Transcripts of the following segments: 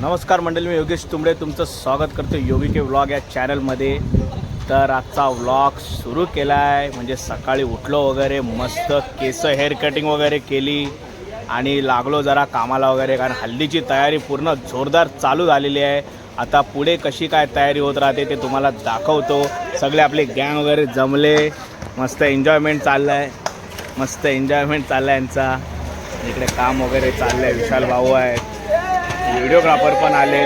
नमस्कार मंडळी, मी योगेश तुंबडे तुमचं स्वागत करतो योगी के व्लॉग या चॅनलमध्ये. तर आजचा व्लॉग सुरू केला आहे. म्हणजे सकाळी उठलो वगैरे, मस्त केस हेअर कटिंग वगैरे केली आणि लागलो जरा कामाला वगैरे, कारण हल्दीची तयारी पूर्ण जोरदार चालू झालेली आहे. आता पुढे कशी काय तयारी होत राहते ते तुम्हाला दाखवतो. सगळे आपले गँग वगैरे जमले, मस्त एन्जॉयमेंट चाललं आहे. मस्त एन्जॉयमेंट चाललं आहे यांचा. इकडे काम वगैरे चाललं आहे. विशाल भाऊ आहेत, व्हिडिओग्राफर पण आले.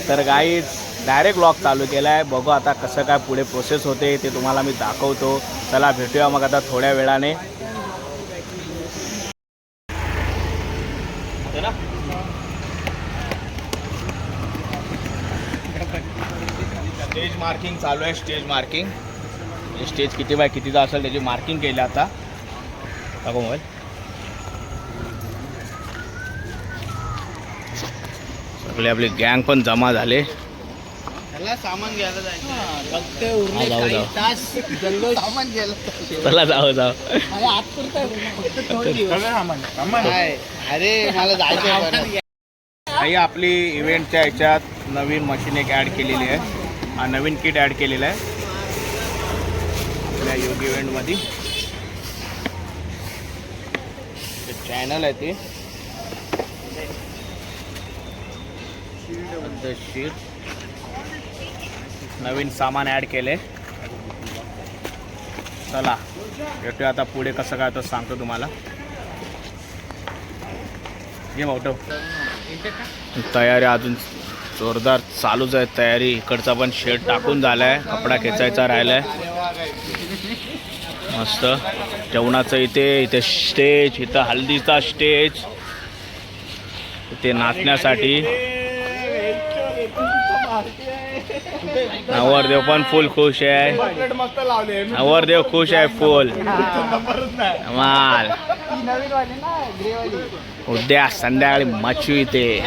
तर गाईज डायरेक्ट व्लॉग चालू केला आहे. बघू आता कसं काय पुढे प्रोसेस होते ते तुम्हाला मी दाखवतो. चला भेटूया मग आता थोड्या वेळाने. स्टेज मार्किंग चालू आहे. स्टेज मार्किंग, स्टेज किती बाय कितीचा असेल त्याची मार्किंग केली. आता बघू मोबाईल. सगळे आपले गँग पण जमा झाले. सामान घ्यायला जायचं. चला जाऊ जाऊ. अरे मला जायचं. काही आपली इव्हेंटच्या ह्याच्यात नवीन मशीन एक ॲड केलेली आहे. हा नवीन किट ॲड केलेला आहे आपल्या योग इव्हेंटमध्ये. चॅनल आहे ते पद्धतशीर नवीन सामान ॲड केले. चला भेटूया आता पुढे कसं काय तर सांगतो तुम्हाला. ये मोठं तयारी अजून जोरदार चालूच आहे. तयारी इकडचा पण शेड टाकून झाला आहे, कपडा खेचायचा राहिला आहे. मस्त जेवणाचं इथे स्टेज, इथं हल्दीचा स्टेज, इथे नाचण्यासाठी. नवरदेव पण फुल खुश आहे. नवरदेव खुश आहे फुल. माल उद्या संध्याकाळी मच्छी इथे.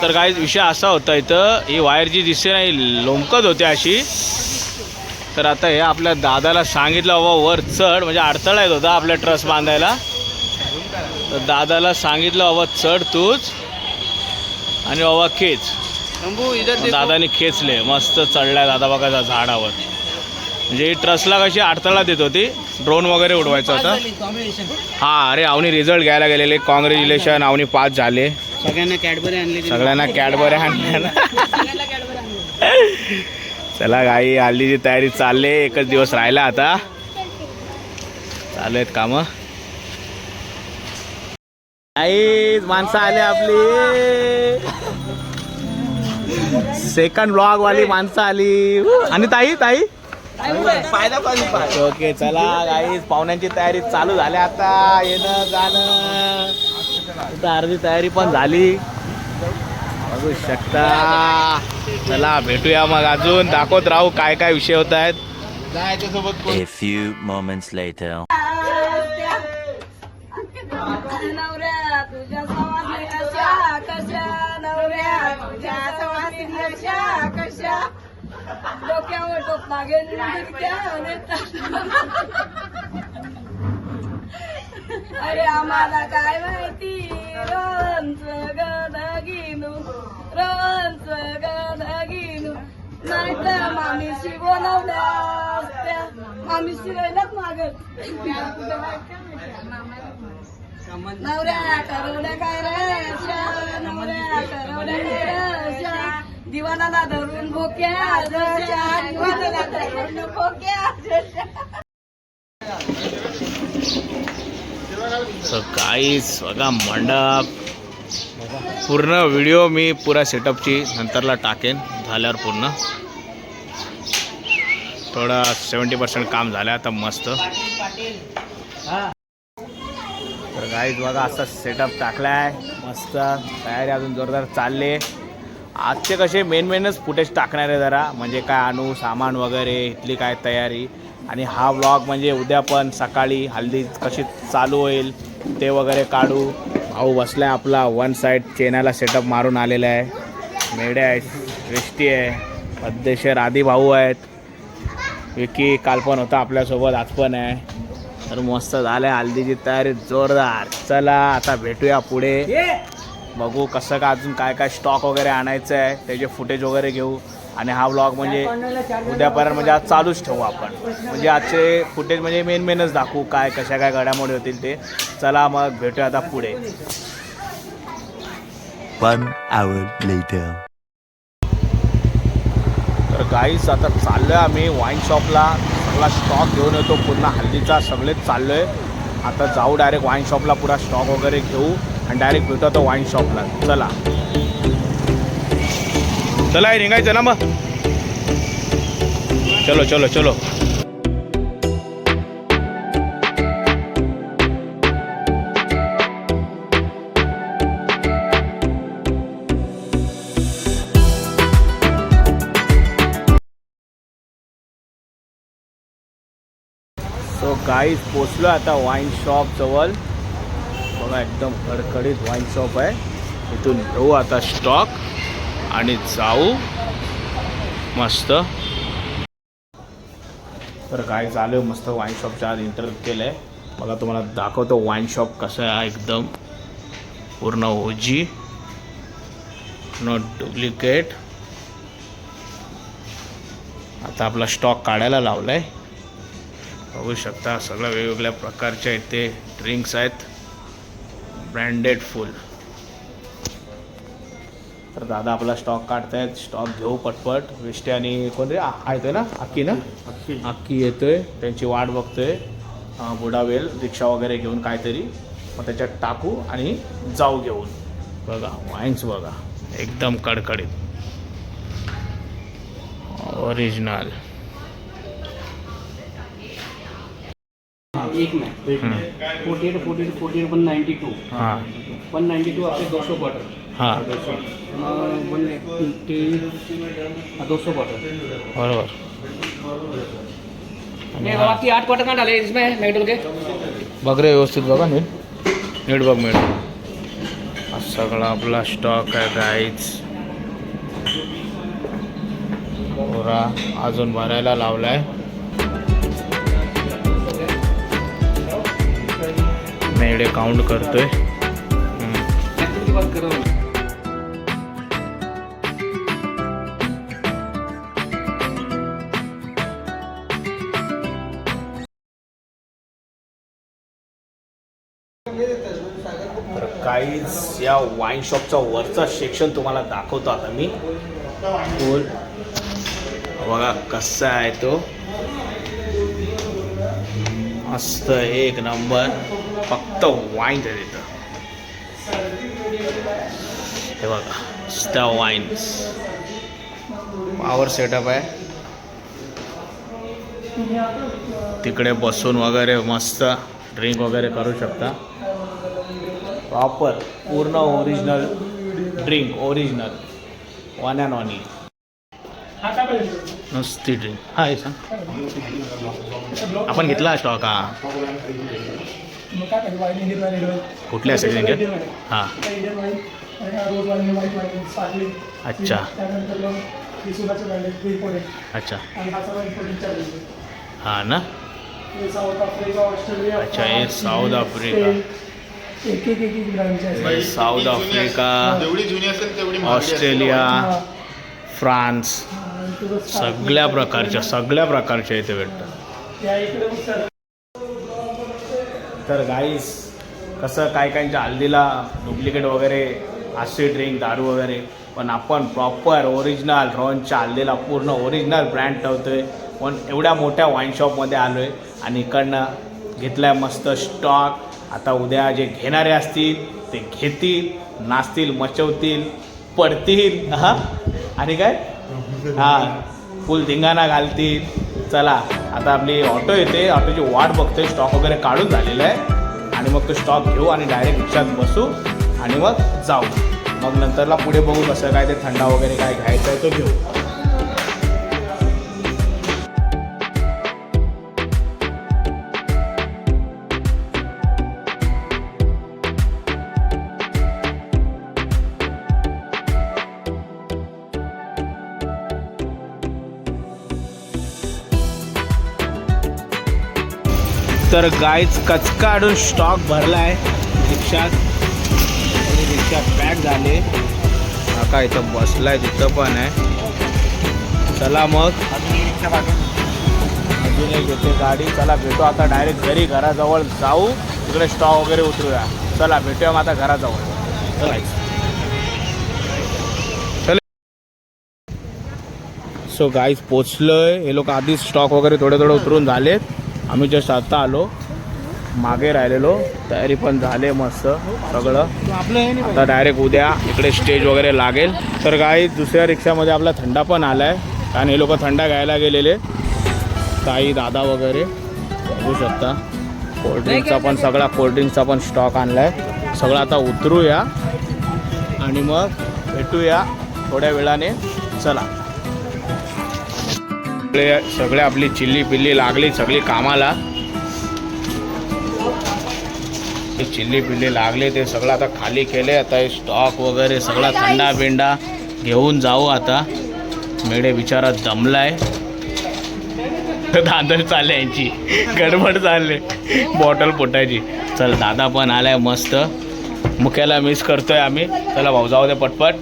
तर काय विषय असा होता, इथं ही वायर जी दिसते नाही लोंबकत होते अशी. तर आता हे आपल्या दादाला सांगितलं बाबा वर चढ, म्हणजे अडथळा येत होता आपल्या ट्रस बांधायला. तर दादाला सांगितलं बाबा चढ तूच आणि बाबा खेच. दादाने खेचले, मस्त चढलाय दादा बघा झाडावर. म्हणजे ही ट्रसला कशी अडथळा देत होती. ड्रोन वगैरे उडवायचं होतं. हां अरे अवनी रिझल्ट घ्यायला गेलेले. कॉंग्रॅच्युलेशन, अवनी पास झाले. सगळ्यांना कॅडबरी आणली. सगळ्यांना कॅडबरी आणल्या ना. चला गाई हल्लीची तयारी चालली. एकच दिवस राहिला आता. चालू आहेत कामं. आई माणसं आले आपली. सेकंड ब्लॉग वाली माणसं आली. आणि ताई ओके. चला गाईज पाहुण्यांची तयारी चालू झाली आता. येणं जाणं आता अर्धी तयारी पण झाली बघू शकता. चला भेटूया मग, अजून दाखवत राहू काय काय विषय होत आहेत. A few moments later. अरे आम्हाला काय माहिती रोहनचं गदगिनू, रोहनचं गदगिनू. नाहीतर मामीशी बोलावल्या असत्या. मामीशी राहिलाच मागत. नवऱ्या ठरवल्या काय रशा, नवऱ्या ठरवल्या काय रशा. दिवाणाला धरून भोक्या जशा, दिवाणाला धरून भोक्या जशा. गाईस बघा मंडप. पूर्ण व्हिडिओ मी पुरा सेटअपची नंतरला टाकेन झाल्यावर. पूर्ण थोडा 70% काम झालं आता मस्त. तर गाईस बघा असा सेटअप टाकलाय मस्त. तयारी अजून जोरदार चालले. आजचे कसे मेनच फुटेज टाकणार आहे जरा, म्हणजे काय आणू सामान वगैरे, इथली काय तयारी. आणि हा व्लॉग म्हणजे उद्या पण सकाळी हल्दी कशी चालू होईल ते वगैरे काढू. भाऊ बसलाय आपला वन साईड चेनाला सेटअप मारून आलेला आहे. मेड्या आहेत, वेष्टी आहे, पद्धतशीर आधी भाऊ आहेत. विकी काल पण होता आपल्यासोबत, आज पण आहे. तर मस्त झालंय हल्दीची तयारी जोरदार. चला आता भेटूया पुढे, बघू कसं का अजून काय काय स्टॉक वगैरे आणायचं आहे, त्याचे फुटेज वगैरे घेऊ. आणि हा व्लॉग म्हणजे उद्यापर्यंत म्हणजे आज चालूच ठेवू आपण, म्हणजे आजचे फुटेज म्हणजे मेनच दाखवू काय कशा काय घडामोडी होतील ते. चला मग भेटूया आता पुढे. 1 hour later. तर गाईस आता चाललोय आम्ही वाईन शॉपला, सगळा स्टॉक घेऊन येतो पूर्ण हल्दीचा, सगळेच चाललोय. आता जाऊ डायरेक्ट वाईन शॉपला, पुरा स्टॉक वगैरे घेऊ आणि डायरेक्ट भेटू आता वाईन शॉपला. चला चला निघायचं ना मग, चलो चलो चलो. सो गाईज पोचलो आता वाईन शॉप जवळ. बघा एकदम कडकडीत वाईन शॉप आहे. इथून घेऊ आता स्टॉक आणि जाऊ मस्त. तर काय चालू मस्त वाईन शॉपच्या आज इंटर केलं आहे. बघा तुम्हाला दाखवतो वाईन शॉप कसं आहे, एकदम पूर्ण ओजी, नॉट डुप्लिकेट. आता आपला स्टॉक काढायला लावला आहे, बघू शकता. सगळ्या वेगवेगळ्या प्रकारच्या इथे ड्रिंक्स आहेत, ब्रँडेड फुल. तर दादा आपला स्टॉक काढतायत, स्टॉक घेऊ पटपट. विष्टे आणि कोण रे येतोय ना, अक्की ना, अक्की येतोय, त्यांची वाट बघतोय. बुडावेल रिक्षा वगैरे घेऊन काहीतरी, मग त्याच्यात टाकू आणि जाऊ घेऊन. बघा वाईन्स बघा एकदम कडकडीत ओरिजिनल. एक में 48 192 हां 192 आपके 200 बॉटल. हां 200 बॉटल बरोबर. नहीं बाबा की 8 क्वार्टर कहाँ डाले इसमें मेटल के. बघ रे व्यवस्थित बघा, नीट बघ मिळत. हा सगळा आपला स्टॉक आहे गाईज, पुरा अजून भरायला लावलाय. मी इकडे काउंट करतोय. तर काहीच या वाईन शॉपचा वरचा सेक्शन तुम्हाला दाखवतो आता मी. फुल बघा कसा आहे तो, मस्त एक नंबर. फक्त वाईन आहे तिथं, हे बघा स्टा वाईन्स. पॉवर सेटअप आहे, तिकडे बसून वगैरे मस्त ड्रिंक वगैरे करू शकता. प्रॉपर पूर्ण original drink, original one and only नुसती ड्रिंक. हा हे सांग, आपण घेतला स्टॉक हा कुठल्या सेक्शनचे. हां अच्छा अच्छा हां ना. अच्छा हे south Africa, south Africa, Australia, France, सगळ्या प्रकारच्या इथे भेटतात. तर गाईस कसं काय काहींच्या हल्दीला डुप्लिकेट वगैरे असते ड्रिंक, दारू वगैरे, पण आपण प्रॉपर ओरिजिनल रॉनच्या हल्दीला पूर्ण ओरिजिनल ब्रँड ठेवतोय. पण एवढ्या मोठ्या वाईन शॉपमध्ये आलो आहे आणि इकडनं घेतला आहे मस्त स्टॉक. आता उद्या जे घेणारे असतील ते घेतील, नाचतील, मचवतील, पडतील हां आणि काय हां फुल धिंगाणा घालतील. चला आता आपली ऑटो येते, ऑटोची वाट बघतोय. स्टॉक वगैरे काढून झालेला आहे आणि मग तो स्टॉक घेऊ आणि डायरेक्ट रिक्षात बसू आणि मग जाऊ. मग नंतरला पुढे बघू कसं काय ते थंडा वगैरे काय घ्यायचं आहे तो घेऊ. तर गाईच कचकाडून स्टॉक भरलाय रिक्षात. रिक्षा पॅक झाले. काका इथं बसलाय, तिथं पण आहे. चला मग अजून एक येते गाडी. चला भेटू आता डायरेक्ट घरी. घराजवळ जाऊ, तिकडे स्टॉक वगैरे उतरूया. चला भेटूया मग आता घराजवळ. चला. सो गाईज पोचलोय. हे लोक आधीच स्टॉक वगैरे थोडे थोडे उतरून झालेत. आम्ही जस्ट आता आलो, मागे राहिलेलो. तयारी पण झाले मस्त सगळं. आता डायरेक्ट उद्या इकडे स्टेज वगैरे लागेल. तर गाईज दुसऱ्या रिक्षामध्ये आपला थंडा पण आलाय, कारण हे लोक थंडा घ्यायला गेलेले. ताई दादा वगैरे बघू शकता. कोल्ड्रिंकचा पण सगळा कोल्ड्रिंकचा पण स्टॉक आणलाय. सगळं आता उतरूया आणि मग भेटूया थोड्या वेळाने. चला. सगळे आपली चिल्ली पिल्ली लागली सगळी कामाला. चिल्ली पिल्ली लागले ते सगळं आता खाली केले. आता हे स्टॉक वगैरे सगळा थंडा बिंडा घेऊन जाऊ. आता मेढे बिचारा दमलाय. दादर चालले, यांची गडबड चालले बॉटल फुटायची. चल दादा पण आलाय मस्त. मुख्याला मिस करतोय आम्ही. चला भाऊ जाऊ दे पटपट.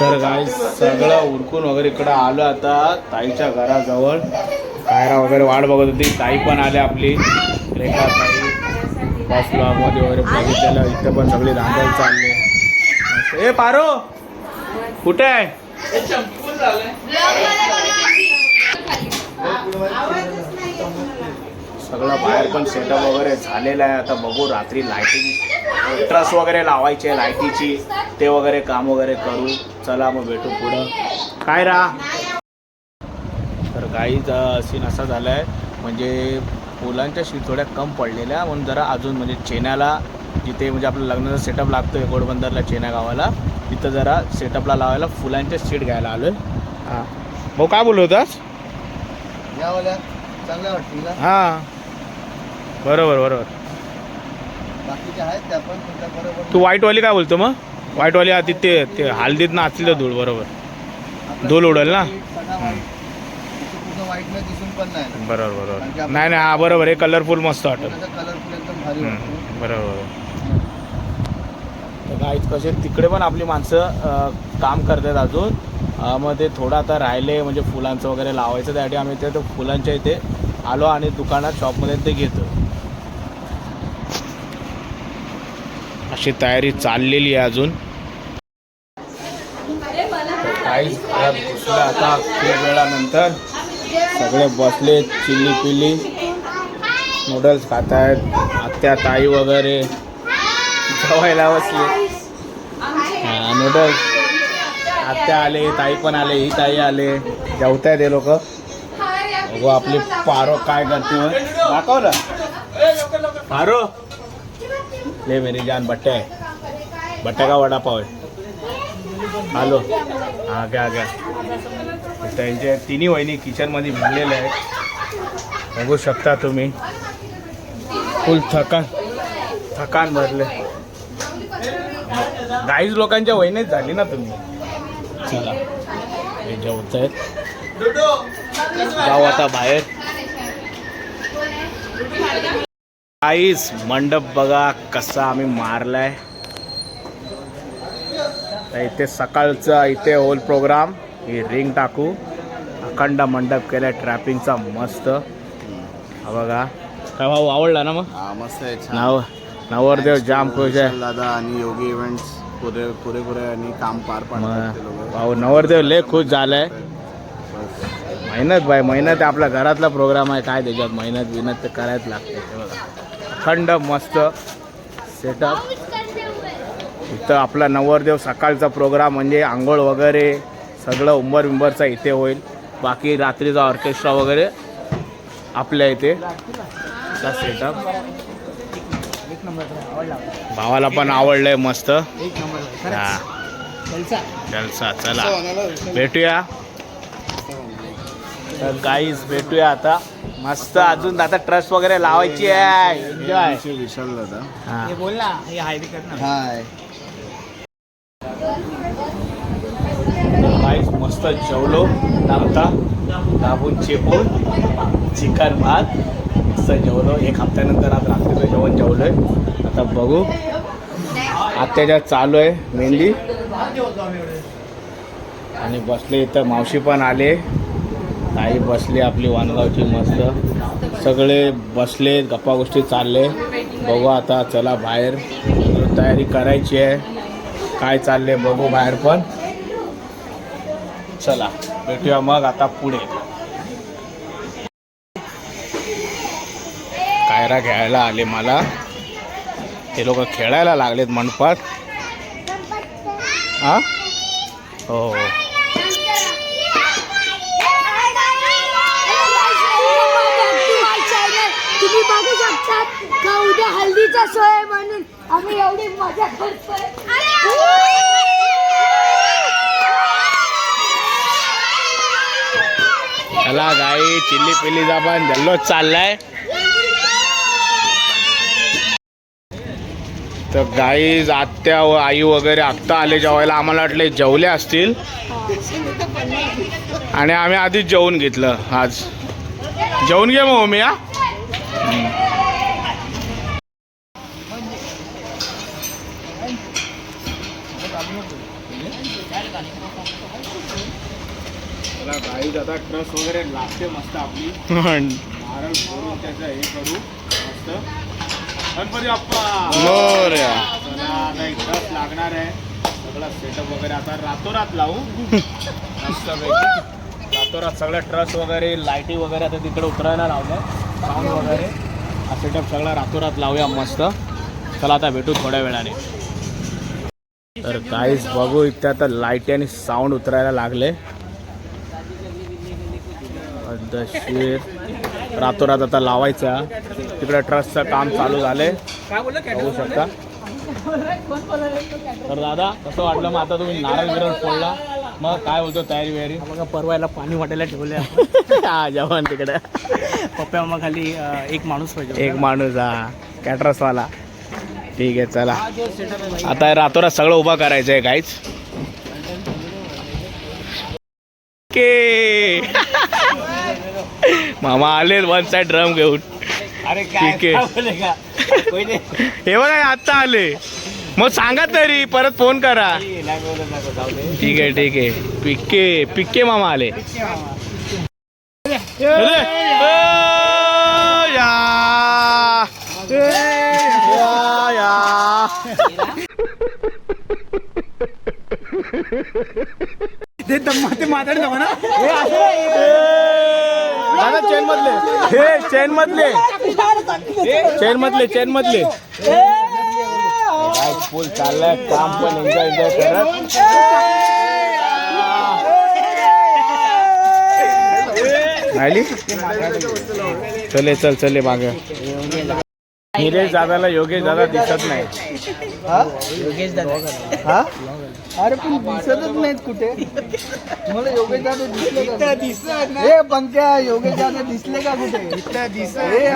तर गाय सगळं उरकून वगैरे इकडं आलो आता ताईच्या घराजवळ. कायरा वगैरे वाट बघत होती. ताई पण आले आपली रेखा ताई. बस ब्लॉगमध्ये वगैरे बघितलेलं. इथं पण सगळी धांदल चालले. ए पारो कुठे आहे? सगळं बाहेर पण सेटअप वगैरे झालेलं आहे. आता बघू रात्री लाईटिंग ट्रस वगैरे लावायचे लाईटीची, ते वगैरे काम वगैरे करू. चला मग भेटू पुढं. काय रा. तर गाईचा सीन असा झाला आहे, म्हणजे फुलांच्या शीट थोड्या कम पडलेल्या, म्हणून जरा अजून म्हणजे चेन्याला जिथे म्हणजे आपलं लग्नाचा सेटअप लागतो आहे घोडबंदरला चेन्या गावाला, तिथं जरा सेटअपला लावायला फुलांच्या शीट घ्यायला आलो आहे. हां भाऊ काय बोललो होतास? चांगल्या वाटतील ना? हां बरोबर बरोबर. बाकीच्या आहेत त्या पण बरोबर. तू व्हाईटवाली काय बोलतो मग? व्हाईटवाली आधी ते हल्दीत नाचली तर धूळ बरोबर धूळ उडेल ना. वाईट नाही दिसून पण नाही. बरोबर बरोबर. नाही नाही हा बरोबर. हे कलरफुल मस्त वाटत. कलरफुल एकदम भारी वाटतं. बरोबर. तर गाईच कसे तिकडे पण आपली माणसं काम करतात अजून. मग ते थोडं आता राहिले म्हणजे फुलांचं वगैरे लावायचं. त्यासाठी आम्ही ते फुलांच्या इथे आलो आणि दुकानात शॉपमध्ये ते घेतो. अशी तयारी चाललेली आहे अजून. काहीच घुसलं आता खूप वेळानंतर. सगळे बसले चिल्ली पिल्ली नूडल्स खात आहेत. आत्या ताई वगैरे जेवायला बसले. नूडल्स आत्या आले, ताई पण आले, ही ताई आले, जेवतायत हे लोक. बघू आपली पारो काय करते. दाखवलं पारो ले मेरी जान. बट्टे आहे, बट्टे का वडापाव आहे. हॅलो हां घ्या घ्या. त्यांच्या तिन्ही वहिनी किचनमध्ये भिडलेल्या आहेत. बघू शकता तुम्ही. फुल थकान भरले. गाईज लोकांच्या वहिनीच झाली ना तुम्ही. चला हे जेवत आहेत. जाऊ आता बाहेर. गाईज मंडप बघा कसा आम्ही मारलाय. इथे सकाळचा इथे होल प्रोग्राम. ही रिंग टाकू. अखंड मंडप केलाय ट्रॅपिंगचा मस्त. हा बघा काय भाऊ आवडला ना. मग मस्त आहे. नवरदेव जाम खुश आहे. दादा आणि योगी इव्हेंट्स पुरे आणि काम पार पाडतात. भाऊ नवरदेव लय खुश झालाय. मेहनत बाय मेहनत. आपल्या घरातला प्रोग्राम आहे काय त्याच्यात मेहनत तर करायच लागते. ते बघा अखंड मस्त सेटअप. इथं आपला नवरदेव सकाळचा प्रोग्राम म्हणजे आंघोळ वगैरे सगळं उंबरचा इथे होईल. बाकी रात्रीचा ऑर्केस्ट्रा वगैरे आपल्या इथे सेटअप. भावाला पण आवडलंय मस्त. हां जलसा. चला भेटूया. तर गाईज भेटूया आता मस्त. अजून आता ट्रस्ट वगैरे लावायची आहे. एन्जॉय. विशाल दादा हां बोल ना. हाय. गाईज मस्त जेवलो. आता दाबून चेपून चिकन भात मस्त जेवलो. एक हप्त्यानंतर आज रात्रीचं जेवण जेवलोय. आता बघू. आत्याच्या चालू आहे मेहंदी आणि बसले इथं. मावशी पण आले, ताई बसली आपली वानगावची मस्त. सगळे बसले, गप्पा गोष्टी चालले. बघू आता चला बाहेर तयारी करायची आहे. काय चालले बघू बाहेर पण. चला भेटूया मग आता पुढे. कायरा खेळायला आले मला. ते लोक खेळायला लागलेत मंडपात. हा हो हो. तुम्ही बघू शकता का उद्या हल्दीचा सोय म्हणून आम्ही एवढी मजा करतोय. चला गाई चिल्ली पिल्लीचा पण जल्लोष चाललाय. तर गाई आत्या व आई वगैरे आत्ता आले जेवायला. आम्हाला वाटले जेवले असतील आणि आम्ही आधीच जेवून घेतलं. आज जेवून घे मग मी. हा गाई आता ट्रस वगैरे लागते मस्त आपली. नारळ फोडून त्याचं हे करू मस्त. गणपती बाप्पा मोरया. चला आता एक ट्रस लागणार आहे. सगळा सेटअप वगैरे आता रातोरात लावू मस्त पैकी. रातोरात सगळं ट्रस वगैरे लाईटी वगैरे आता तिकडे उतरायला लावलं. साऊंड वगैरे हा सेटअप सगळा रातोरात लावूया मस्त. चला आता भेटू थोड्या वेळाने. तर काहीच बघू इथे आता लाईटी आणि साऊंड उतरायला लागले. पद्धतशीर रातोरात आता लावायचा. तिकडे ट्रसचं काम चालू झालंय बघू शकता. तर दादा कसं वाटलं मग आता तुम्ही नारळ बिरळ फोडला मग काय बोलतो तयारी वयारी? बघा परवायला पाणी वाटायला ठेवलं. हा जेवण तिकडे पप्पा मग खाली एक माणूस पाहिजे. एक माणूस हा कॅटरसवाला. ठीक आहे चला आता रातोरात सगळं उभा करायचं आहे काहीच. के मामा आले वन साइड ड्रम घेऊन. अरे ठीक आहे. हे बघा आत्ता आले. मग सांगा तरी परत फोन करा. ठीक आहे ठीक आहे. पिक्के पिक्के मामा आले. अरे, या ते माताडी जाऊ ना. चेन मधले हे चेन मधले चेन मधले चेन मधले काय फुल चाललाय काम पण एन्जॉय करत. आली चले चल चले माग. निलेश दादाला योगेश दादा दिसत नाही. योगेश दादा. हा अरे पण दिसतच नाहीत कुठे. मला योगेश दादा दिसले का? दिसत हे पंक्या योगेश दादा दिसले का कुठे? हे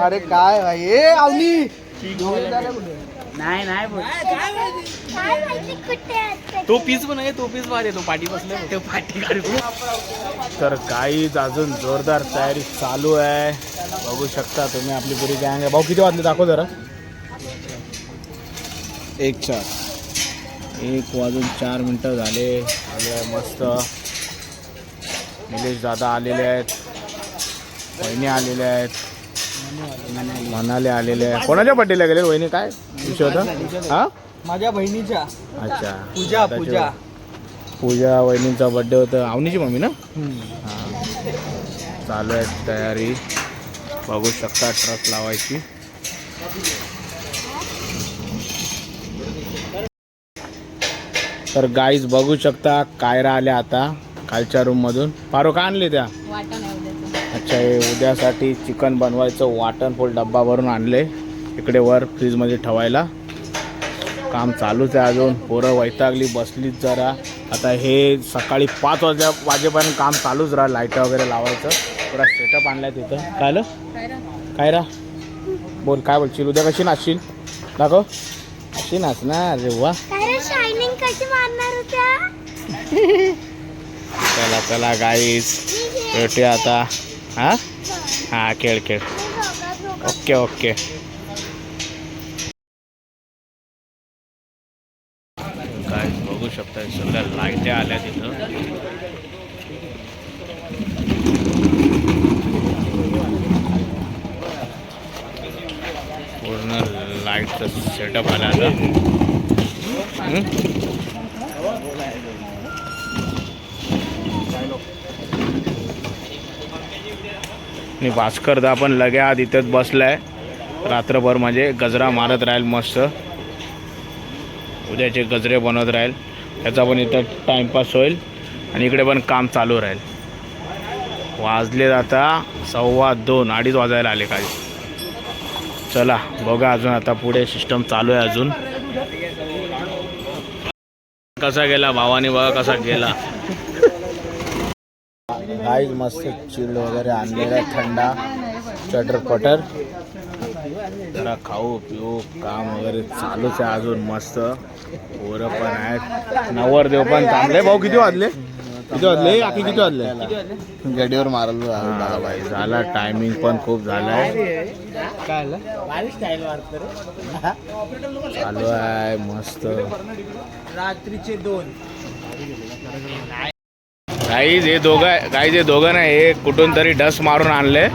अरे काय भाई हे आवनी योगेश दादा कुठे? नाही नाही बोल. तो पीस पण आहे. तो पीस वाले तो पाठी बसले. तो पाठी काढू. तर काहीच अजून जोरदार तयारी चालू आहे बघू शकता तुम्ही. आपली पुरी गँग आहे. भाऊ किती वाजले दाखव जरा. 1:04 झाले. आले आहे मस्त. निलेश दादा आलेले आहेत. वहिनी आलेले आहेत. मनाले आलेले आहे. कोणाच्या बड्डेला गेले वहिनी? काय विषय होता? हा माझ्या बहिणीच्या. अच्छा पूजा पूजा पूजा वहिनींचा बड्डे होता. आवनीची मम्मी ना. हां चालू आहे तयारी बघू शकता. ट्रक लावायची. तर गाईज बघू शकता कायरा आल्या आता खालच्या रूममधून. पारो का आणले त्या? अच्छा हे उद्यासाठी चिकन बनवायचं वाटण फुल डब्बा भरून आणले इकडे वर फ्रीजमध्ये ठेवायला. काम चालूच आहे अजून. पोरं वैतागली बसलीच जरा. आता हे सकाळी 5 वाजेपर्यंत काम चालूच राहा. लाईट वगैरे लावायचं. पुरा सेटअप आणलाय तिथं. काय आलं काय रा बोल काय बोलशील? उद्या कशी नाचशील दाखव. अशी नाचणार रे वा. शायनिंग कशी मारणार होत्या? चला चला गाईस भेटूया आता हा हा खेळ खेळ. Okay okay. काय बघू शकता सगळ्या लाईटी आल्या तिथं. पूर्ण लाईटचं सेटअप आला आता. आणि भास्करदा पण लगे आत इथंच बसलाय रात्रभर, म्हणजे गजरा मारत राहील मस्त. उद्याचे गजरे बनवत राहील, त्याचा पण इथं टाइमपास होईल आणि इकडे पण काम चालू राहील. वाजले आता 2:15, 2:30 वाजायला आले काय. चला बघा अजून आता पुढे सिस्टम चालू आहे अजून. कसा गेला भावानी, बघा कसा गेला. गाईज मस्त चिल्ड वगैरे आणलेला थंडा चटर-पटर. जरा खाऊ पिऊ काम वगैरे चालूच आहे अजून. मस्त पोरं पण आहेत, नवरदेव पण थांबले. भाऊ किती वाजले? किती वाजले? आखी किती वाजले? गडीवर मारल झाला. टायमिंग पण खूप झालाय. चालू आहे मस्त. रात्रीचे 2. गाईज हे दोघं नाही, हे कुठून तरी डस मारून आणले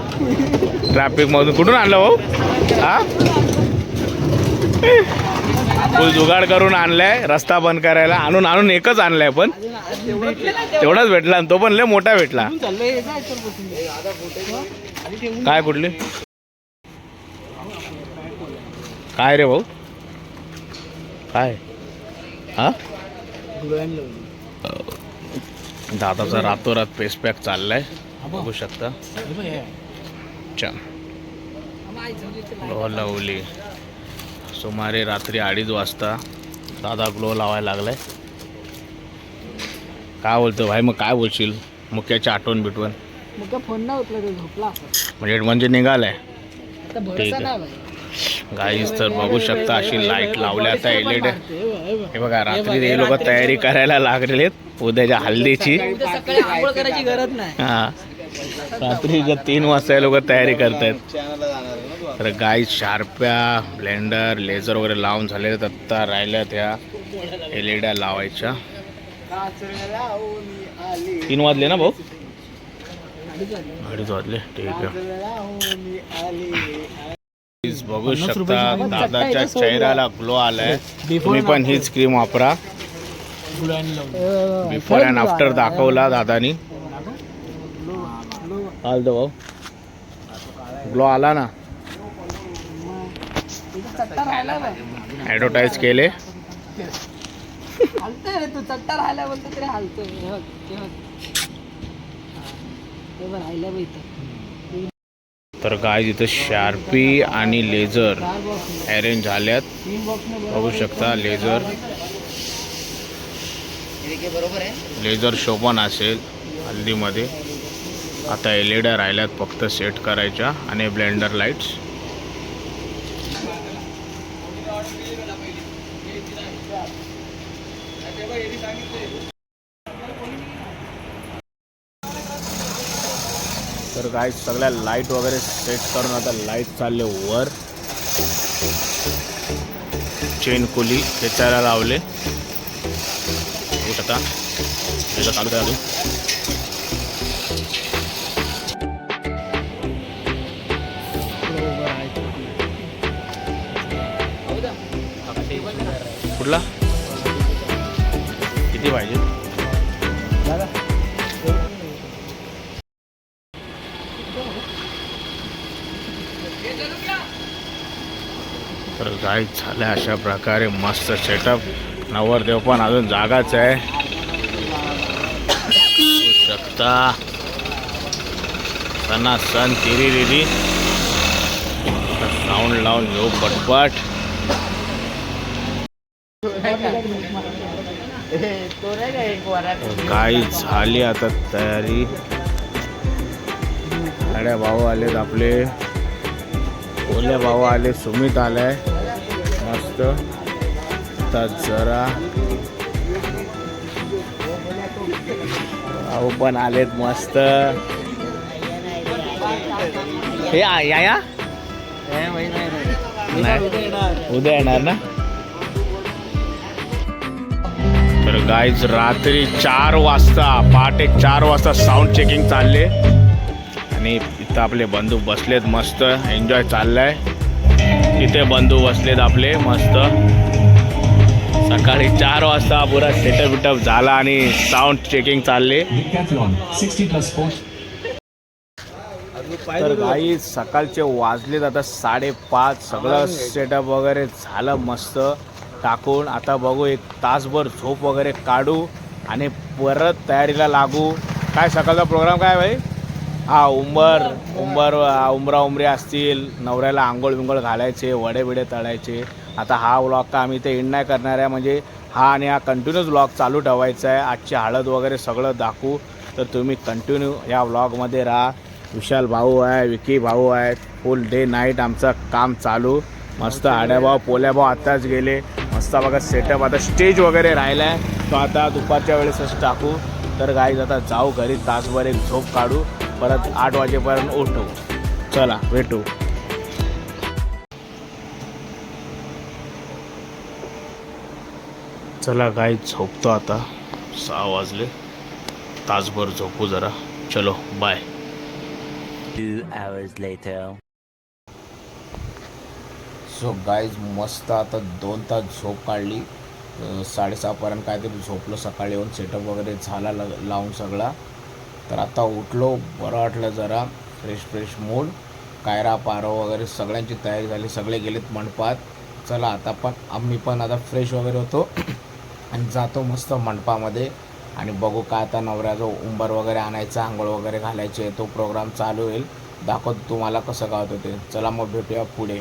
ट्रॅफिक मधून. कुठून आणलं भाऊ? हा फुल जुगाड करून आणलाय रस्ता बंद करायला. आणून एकच आणलाय, पण तेवढाच भेटला आणि तो पण लय मोठा भेटला. काय कुठली काय रे भाऊ? काय हा दादाचा रातोरात फेस पॅक चाललाय बघू शकता. ग्लो लावली सुमारे रात्री 2:30 वाजता दादा ग्लो लावायला लागलाय. काय बोलतो भाई? मग काय बोलशील? मुक्याची आठवण बिटवण फोन ना उचला, तो झोपला म्हणजे निघालाय. आता ठीक भरोसा आहे. नाही. गाईज तर बघू शकता अशी लाईट लावल्या आता एलईडी. हे बघा रात्री हे लोक तयारी करायला लागलेत उद्याच्या हल्दीची. सकाळी आंघोळ करायची गरज नाही. हा रात्री 3 वाजता हे लोक तयारी करतायत. तर गाईज शार्प्या ब्लेंडर लेझर वगैरे लावून झाले. आत्ता राहिल्या त्या एलईड्या लावायच्या. 3 वाजले ना भाऊ? 2:30 वाजले. ठीक आहे. बघू शकता दादाच्या चेहऱ्याला ग्लो आलाय. तुम्ही पण हीच क्रीम वापरा. बिफोर अँड आफ्टर दाखवला दादानी. आलतो भाऊ ग्लो आला ना. ॲडव्हर्टाईज केले. हालतोय रे तू, चट्टा राहायला बोलतो तरी हालतोय. राहिल्या इथं. तर गाय इथं शार्पी आणि लेझर अरेंज झाल्यात बघू शकता. लेझर शो पण असेल हल्दीमध्ये. आता एलईडी राहिल्यात फक्त सेट करायच्या आणि ब्लेंडर लाईट्स. तर गाईज सगळ्या लाईट वगैरे सेट करून आता लाईट चालले वर. चेन कुली खेचायला लावले बघू शकता. चालू आहे अजून. कुठला किती पाहिजे? तर गाईड झाल्या अशा प्रकारे मस्त सेटअप. नवरदेव पण अजून जागाच आहे बघू शकता. सणासण किरी साऊंड लावून घेऊ पटपट. गाई झाली आता तयारी. गाड्या भाऊ आलेत आपले. ओले भाऊ आले. सुमित आलाय मस्त. आता जरा भाऊ पण आलेत मस्त. हे या उद्या येणार ना. तर गाईज रात्री 4 वाजता पहाटे 4 वाजता साऊंड चेकिंग चालले आणि इथं आपले बंधू बसलेत मस्त एन्जॉय चाललाय. तिथे बंधू बसलेत आपले मस्त. सकाळी 4 वाजता पुरा सेटअप बिटअप झाला आणि साऊंड चेकिंग चालले. तर गाई सकाळचे वाजलेत आता 5:30. सगळं सेटअप वगैरे झालं मस्त टाकून. आता बघू एक तासभर झोप वगैरे काढू आणि परत तयारीला लागू. काय सकाळचा प्रोग्राम काय भाई? हा उंबरा उंबरी असतील. नवऱ्याला आंघोळ बिंघोळ घालायचे, वडे बिडे तळायचे. आता हा व्लॉग का आम्ही ते एंड नाही करणार आहे, म्हणजे हा आणि हा कंटिन्यूच व्लॉग चालू ठेवायचा आहे. आजची हळद वगैरे सगळं दाखवू. तर तुम्ही कंटिन्यू या व्लॉगमध्ये राहा. विशाल भाऊ आहे, विकी भाऊ आहेत. फुल डे नाईट आमचं काम चालू. मस्त आड्याभाऊ पोल्याभाऊ आत्ताच गेले. मस्त बघा सेटअप. आता स्टेज वगैरे राहिला आहे तो आता दुपारच्या वेळेसच टाकू. तर गाईज आता जाऊ घरी, तासभर एक झोप काढू, परत 8 वाजेपर्यंत उठू. चला भेटू. चला गाईज झोपतो आता. 6 वाजले. तासभर झोपू जरा. चलो bye. 2 hours later. So guys मस्त आता 2 तास झोप काढली. 6:30पर्यंत काहीतरी झोपलो. सकाळी येऊन सेटअप वगैरे झाला लावून सगळा. तर आता उठलो, बरं वाटलं जरा. Fresh mood. कायरा पारो वगैरे सगळ्यांची तयारी झाली. सगळे गेलेत मंडपात. चला आता आम्ही पण आता फ्रेश वगैरे होतो आणि जातो मस्त मंडपामध्ये. आणि बघू काय आता नवऱ्याचा उंबर वगैरे आणायचा, आंघोळ वगैरे घालायचे, तो प्रोग्राम चालू होईल. दाखवतो तुम्हाला कसं काय होतं ते. चला मग भेटूया पुढे.